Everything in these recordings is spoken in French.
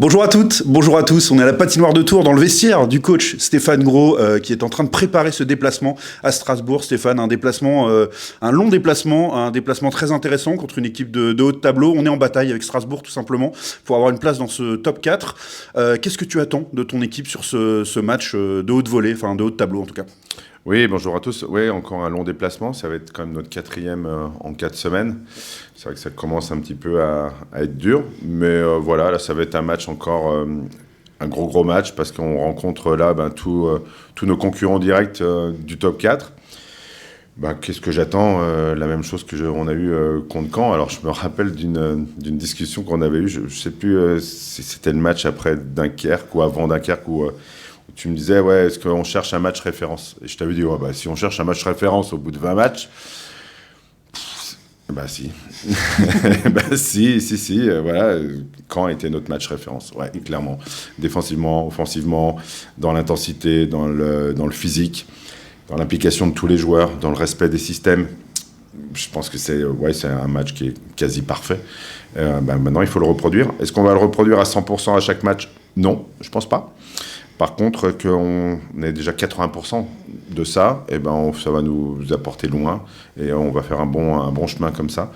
Bonjour à toutes, bonjour à tous. On est à la patinoire de Tours dans le vestiaire du coach Stéphane Gros qui est en train de préparer ce déplacement à Strasbourg. Stéphane, un long déplacement, un déplacement très intéressant contre une équipe de haut de tableau. On est en bataille avec Strasbourg tout simplement pour avoir une place dans ce top 4. Qu'est-ce que tu attends de ton équipe sur ce match de haut de volée, enfin de haut de tableau en tout cas? Oui, bonjour à tous. Oui, encore un long déplacement. Ça va être quand même notre quatrième en 4 semaines. C'est vrai que ça commence un petit peu à être dur. Mais voilà, là, ça va être un match encore, un gros match parce qu'on rencontre là tous nos concurrents directs du top 4. Qu'est-ce que j'attends La même chose qu'on a eu contre Caen. Alors, je me rappelle d'une discussion qu'on avait eue. Je ne sais plus si c'était le match après Dunkerque ou avant Dunkerque où tu me disais, ouais, est-ce qu'on cherche un match référence? Et je t'avais dit, ouais, si on cherche un match référence au bout de 20 matchs, si. Si, voilà. Caen était notre match référence, ouais, clairement. Défensivement, offensivement, dans l'intensité, dans le physique, dans l'implication de tous les joueurs, dans le respect des systèmes. Je pense que c'est un match qui est quasi parfait. Maintenant, il faut le reproduire. Est-ce qu'on va le reproduire à 100% à chaque match? Non, je pense pas. Par contre, qu'on ait déjà 80% de ça, ça va nous apporter loin et on va faire un bon chemin comme ça.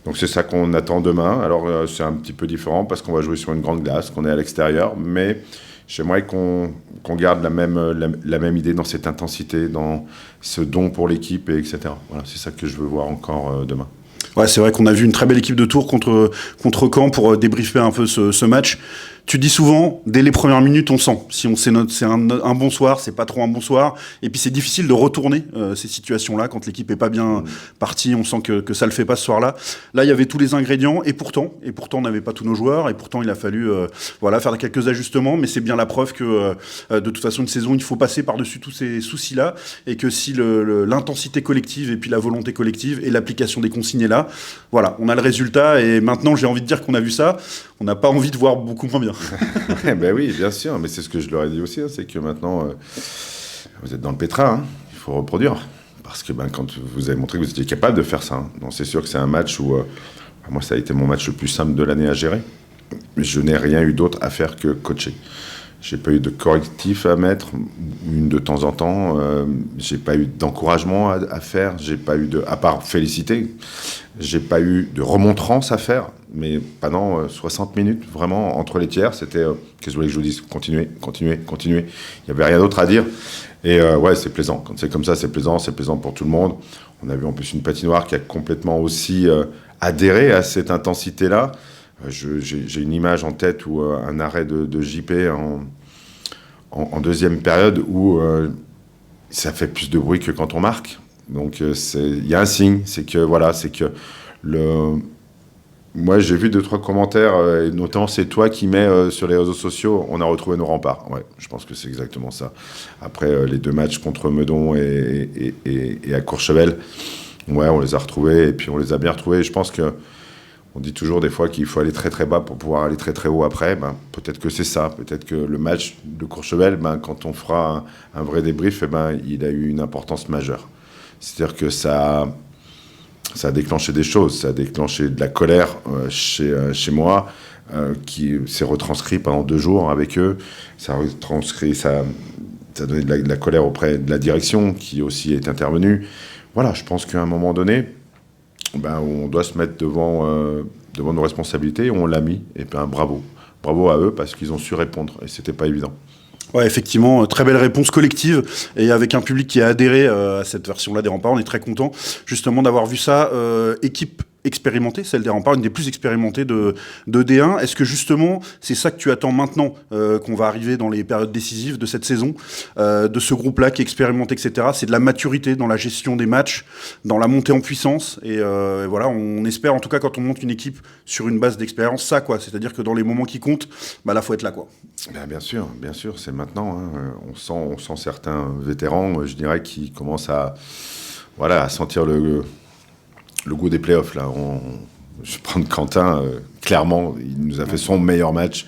Donc c'est ça qu'on attend demain. Alors c'est un petit peu différent parce qu'on va jouer sur une grande glace, qu'on est à l'extérieur, mais j'aimerais qu'on garde la même idée dans cette intensité, dans ce don pour l'équipe, etc. Voilà, c'est ça que je veux voir encore demain. Ouais, c'est vrai qu'on a vu une très belle équipe de Tours contre Caen pour débriefer un peu ce match. Tu dis souvent, dès les premières minutes, on sent. Si c'est un bon soir, c'est pas trop un bon soir. Et puis c'est difficile de retourner ces situations-là quand l'équipe est pas bien partie. On sent que ça le fait pas ce soir-là. Là, il y avait tous les ingrédients et pourtant, on n'avait pas tous nos joueurs. Et pourtant, il a fallu faire quelques ajustements. Mais c'est bien la preuve que de toute façon, une saison, il faut passer par-dessus tous ces soucis-là et que si l'intensité collective et puis la volonté collective et l'application des consignes est là, voilà, on a le résultat. Et maintenant, j'ai envie de dire qu'on a vu ça. On n'a pas envie de voir beaucoup moins bien. Oui, bien sûr, mais c'est ce que je leur ai dit aussi, c'est que maintenant, vous êtes dans le pétrin, il faut reproduire. Parce que quand vous avez montré que vous étiez capable de faire ça, donc c'est sûr que c'est un match où, moi ça a été mon match le plus simple de l'année à gérer. Je n'ai rien eu d'autre à faire que coacher. J'ai pas eu de correctif à mettre, une de temps en temps. J'ai pas eu d'encouragement à faire. J'ai pas eu à part féliciter, j'ai pas eu de remontrance à faire. Mais pendant 60 minutes, vraiment, entre les tiers, c'était qu'est-ce que vous voulez que je vous dise? Continuez. Il n'y avait rien d'autre à dire. Et c'est plaisant. Quand c'est comme ça, c'est plaisant pour tout le monde. On a vu en plus une patinoire qui a complètement aussi adhéré à cette intensité-là. J'ai une image en tête où un arrêt de JP en deuxième période où ça fait plus de bruit que quand on marque. Donc il y a un signe, c'est que moi j'ai vu 2-3 commentaires, et notamment c'est toi qui mets sur les réseaux sociaux, on a retrouvé nos remparts. Ouais, je pense que c'est exactement ça. Après les 2 matchs contre Meudon et à Courchevel, ouais, on les a retrouvés et puis on les a bien retrouvés. Je pense que on dit toujours des fois qu'il faut aller très très bas pour pouvoir aller très très haut après. Peut-être que c'est ça. Peut-être que le match de Courchevel, quand on fera un vrai débrief, il a eu une importance majeure. C'est-à-dire que ça a déclenché des choses. Ça a déclenché de la colère chez moi, qui s'est retranscrit pendant 2 jours avec eux. Ça a donné de la colère auprès de la direction qui aussi est intervenue. Voilà, je pense qu'à un moment donné, on doit se mettre devant nos responsabilités, et on l'a mis, et bravo à eux parce qu'ils ont su répondre et c'était pas évident. Ouais, effectivement, très belle réponse collective et avec un public qui a adhéré à cette version-là des Remparts. On est très content justement d'avoir vu ça. Équipe expérimentée, celle des Remparts, une des plus expérimentées de D1. Est-ce que justement, c'est ça que tu attends maintenant qu'on va arriver dans les périodes décisives de cette saison, de ce groupe-là qui est expérimenté, etc. C'est de la maturité dans la gestion des matchs, dans la montée en puissance. Et voilà, on espère en tout cas quand on monte une équipe sur une base d'expérience, ça quoi. C'est-à-dire que dans les moments qui comptent, là faut être là quoi. Bien sûr, c'est maintenant. On sent certains vétérans, je dirais, qui commencent à sentir le goût des playoffs. Là. Je vais prendre Quentin, clairement, il nous a fait son meilleur match.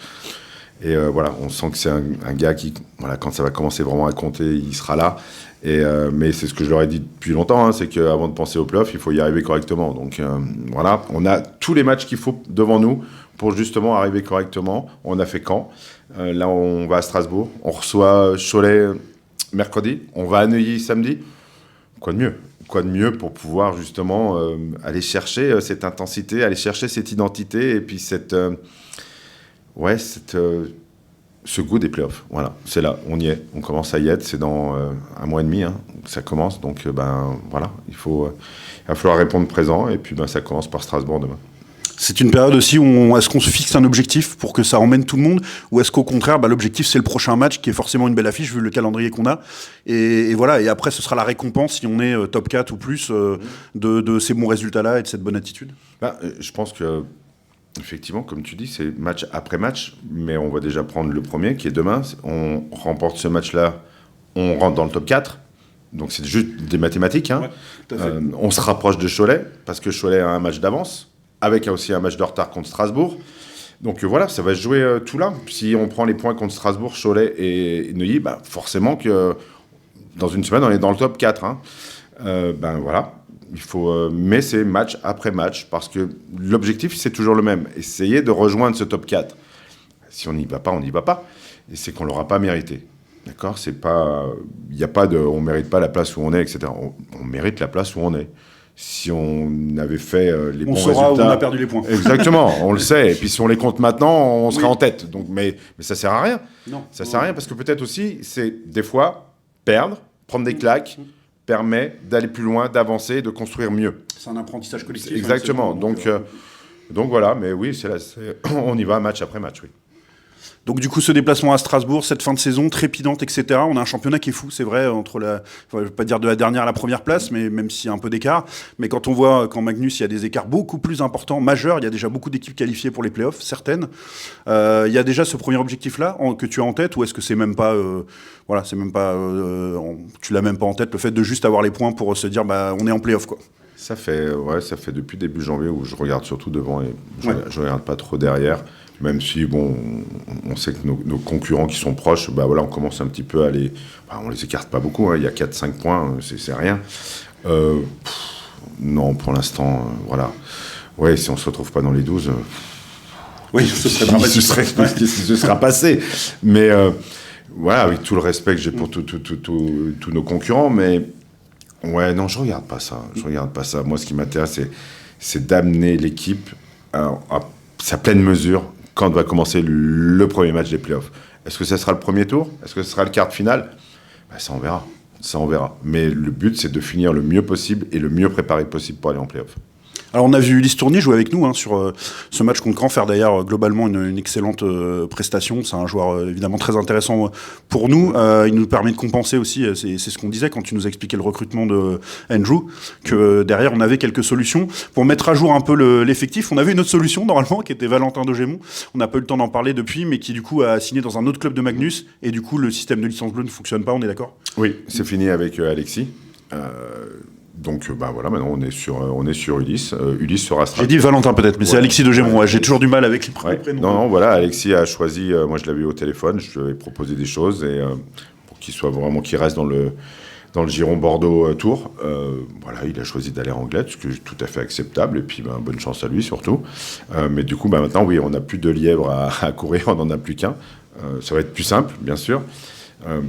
Et voilà, on sent que c'est un gars qui, voilà, quand ça va commencer vraiment à compter, il sera là. Mais c'est ce que je leur ai dit depuis longtemps, hein, c'est qu'avant de penser au playoff, il faut y arriver correctement. Donc voilà, on a tous les matchs qu'il faut devant nous pour justement arriver correctement. On a fait Caen. Là, on va à Strasbourg. On reçoit Cholet mercredi. On va à Neuilly samedi. Quoi de mieux ? Quoi de mieux pour pouvoir justement aller chercher cette intensité, aller chercher cette identité et puis ce goût des playoffs. Voilà, c'est là, on y est, on commence à y être, c'est dans un mois et demi, hein, que ça commence, donc voilà, il va falloir répondre présent, et puis ça commence par Strasbourg demain. C'est une période aussi où est-ce qu'on se fixe un objectif pour que ça emmène tout le monde, ou est-ce qu'au contraire, l'objectif c'est le prochain match qui est forcément une belle affiche vu le calendrier qu'on a, et voilà, et après ce sera la récompense si on est top 4 ou plus de ces bons résultats-là et de cette bonne attitude. Je pense que effectivement, comme tu dis, c'est match après match, mais on va déjà prendre le premier qui est demain. On remporte ce match-là, on rentre dans le top 4. Donc c'est juste des mathématiques. Hein. Ouais, on se rapproche de Cholet, parce que Cholet a un match d'avance, avec aussi un match de retard contre Strasbourg. Donc voilà, ça va se jouer tout là. Si on prend les points contre Strasbourg, Cholet et Neuilly, forcément que dans une semaine, on est dans le top 4. Hein. Voilà. Il faut, mais c'est match après match, parce que l'objectif, c'est toujours le même. Essayer de rejoindre ce top 4. Si on n'y va pas, on n'y va pas. Et c'est qu'on ne l'aura pas mérité. D'accord ? C'est pas, il n'y a pas de on ne mérite pas la place où on est, etc. On mérite la place où on est. Si on avait fait les bons résultats... On saura où on a perdu les points. Exactement, on le sait. Et puis si on les compte maintenant, on sera en tête. Donc, mais ça ne sert à rien. Non. Ça ne sert à rien, parce que peut-être aussi, c'est des fois perdre, prendre des claques, permet d'aller plus loin, d'avancer, de construire mieux. C'est un apprentissage collectif. Exactement. Hein, donc voilà, mais oui, on y va match après match, oui. Donc du coup, ce déplacement à Strasbourg, cette fin de saison trépidante, etc. On a un championnat qui est fou, c'est vrai, entre je ne vais pas dire de la dernière à la première place, mais même s'il y a un peu d'écart. Mais quand on voit qu'en Magnus, il y a des écarts beaucoup plus importants, majeurs, il y a déjà beaucoup d'équipes qualifiées pour les playoffs, certaines. Il y a déjà ce premier objectif-là que tu as en tête, ou est-ce que c'est même pas, tu l'as même pas en tête, le fait de juste avoir les points pour se dire, on est en playoff, quoi. Ça fait depuis début janvier où je regarde surtout devant et je regarde pas trop derrière. Même si, on sait que nos concurrents qui sont proches, on commence un petit peu à les... on les écarte pas beaucoup, hein, il y a 4-5 points, c'est rien. Non, pour l'instant, voilà. Ouais, si on ne se retrouve pas dans les 12... oui, ce serait dramatique. Ce sera passé. Mais voilà, avec tout le respect que j'ai pour tous nos concurrents, mais... Ouais, non, je regarde pas ça. Moi, ce qui m'intéresse, c'est d'amener l'équipe à sa pleine mesure quand va commencer le premier match des playoffs. Est-ce que ça sera le premier tour ? Est-ce que ce sera le quart de finale ? Ça, on verra. Mais le but, c'est de finir le mieux possible et le mieux préparé possible pour aller en playoffs. Alors on a vu Ulysse Tournier jouer avec nous sur ce match contre Caen, faire d'ailleurs globalement une excellente prestation. C'est un joueur évidemment très intéressant pour nous. Il nous permet de compenser aussi, c'est ce qu'on disait quand tu nous as expliqué le recrutement de Andrew, que derrière on avait quelques solutions. Pour mettre à jour un peu l'effectif, on avait une autre solution normalement qui était Valentin Degémont. On n'a pas eu le temps d'en parler depuis, mais qui du coup a signé dans un autre club de Magnus, et du coup le système de licence bleue ne fonctionne pas, on est d'accord ? Oui, c'est fini avec Alexis. Donc voilà, maintenant on est sur Ulysse. Ulysse sera J'ai dit Valentin peut-être, mais c'est Alexis Degémont. J'ai toujours du mal avec les prénoms. Non, voilà, Alexis a choisi. Moi, je l'avais eu au téléphone, je lui ai proposé des choses et pour qu'il reste dans le giron Bordeaux-Tours. Voilà, il a choisi d'aller en Anglet, ce qui est tout à fait acceptable. Et puis, bonne chance à lui surtout. Mais du coup, maintenant, oui, on n'a plus de lièvre à courir, on n'en a plus qu'un. Ça va être plus simple, bien sûr.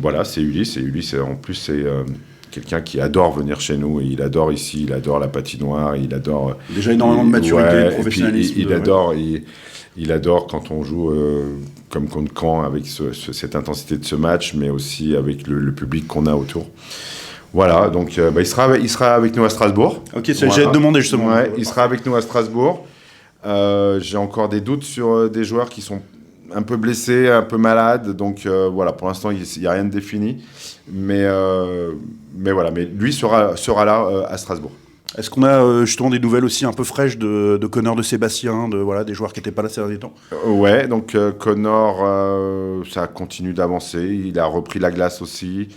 Voilà, c'est Ulysse. Et Ulysse, en plus, c'est quelqu'un qui adore venir chez nous, et il adore ici, il adore la patinoire, il adore... Déjà énormément de maturité, de professionnalisme. Il adore quand on joue comme contre Caen, avec cette intensité de ce match, mais aussi avec le public qu'on a autour. Voilà, donc il sera avec nous à Strasbourg. Ok, j'allais te demander justement. Ouais, il sera avec nous à Strasbourg. J'ai encore des doutes sur des joueurs qui sont un peu blessé, un peu malade, donc voilà, pour l'instant il n'y a rien de défini, mais voilà, mais lui sera là à Strasbourg. Est-ce qu'on a justement des nouvelles aussi un peu fraîches de Connor, de Sébastien, des joueurs qui n'étaient pas là ces derniers temps ? Ouais, donc Connor, ça continue d'avancer, il a repris la glace aussi,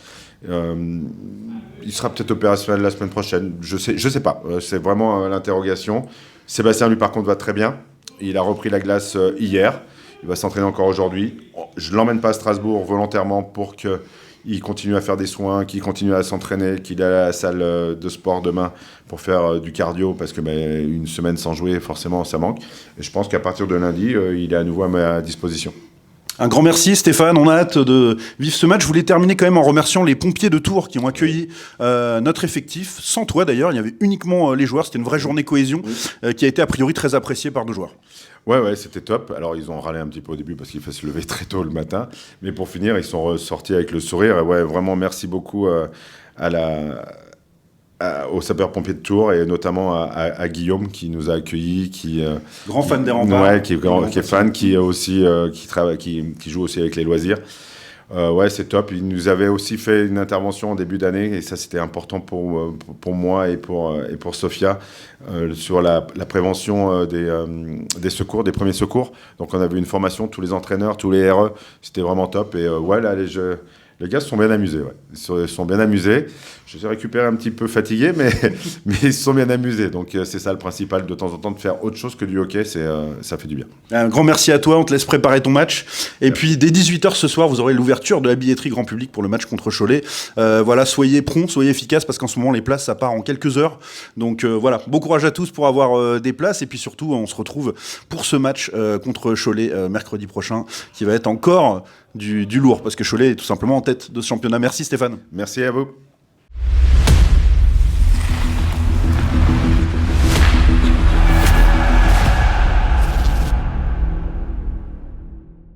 il sera peut-être opérationnel la semaine prochaine, je sais pas, c'est vraiment l'interrogation. Sébastien lui par contre va très bien, il a repris la glace hier. Il va s'entraîner encore aujourd'hui. Je ne l'emmène pas à Strasbourg volontairement pour qu'il continue à faire des soins, qu'il continue à s'entraîner, qu'il aille à la salle de sport demain pour faire du cardio, parce que une semaine sans jouer, forcément, ça manque. Et je pense qu'à partir de lundi, il est à nouveau à ma disposition. Un grand merci Stéphane, on a hâte de vivre ce match. Je voulais terminer quand même en remerciant les pompiers de Tours qui ont accueilli notre effectif. Sans toi d'ailleurs, il y avait uniquement les joueurs, c'était une vraie journée cohésion qui a été a priori très appréciée par nos joueurs. Ouais, c'était top. Alors, ils ont râlé un petit peu au début parce qu'il faut se lever très tôt le matin. Mais pour finir, ils sont ressortis avec le sourire. Et ouais, vraiment, merci beaucoup aux sapeurs-pompiers de Tours et notamment à Guillaume qui nous a accueillis, Grand fan des remparts. Ouais, qui est fan, qui joue aussi avec les loisirs. Ouais, c'est top. Il nous avait aussi fait une intervention en début d'année et ça c'était important pour moi et pour Sophia sur la prévention des secours, des premiers secours. Donc on avait une formation, tous les entraîneurs, tous les RE, c'était vraiment top. Et ouais, là les gars se sont bien amusés. Ouais. Ils se sont bien amusés. Je les ai récupérés un petit peu fatigués, mais ils se sont bien amusés. Donc c'est ça le principal, de temps en temps, de faire autre chose que du hockey. Ça fait du bien. Un grand merci à toi. On te laisse préparer ton match. Et puis dès 18h ce soir, vous aurez l'ouverture de la billetterie grand public pour le match contre Cholet. Voilà, soyez prompts, soyez efficaces parce qu'en ce moment, les places, ça part en quelques heures. Donc voilà, bon courage à tous pour avoir des places. Et puis surtout, on se retrouve pour ce match contre Cholet mercredi prochain qui va être encore du lourd parce que Cholet est tout simplement en tête de ce championnat. Merci Stéphane. Merci à vous.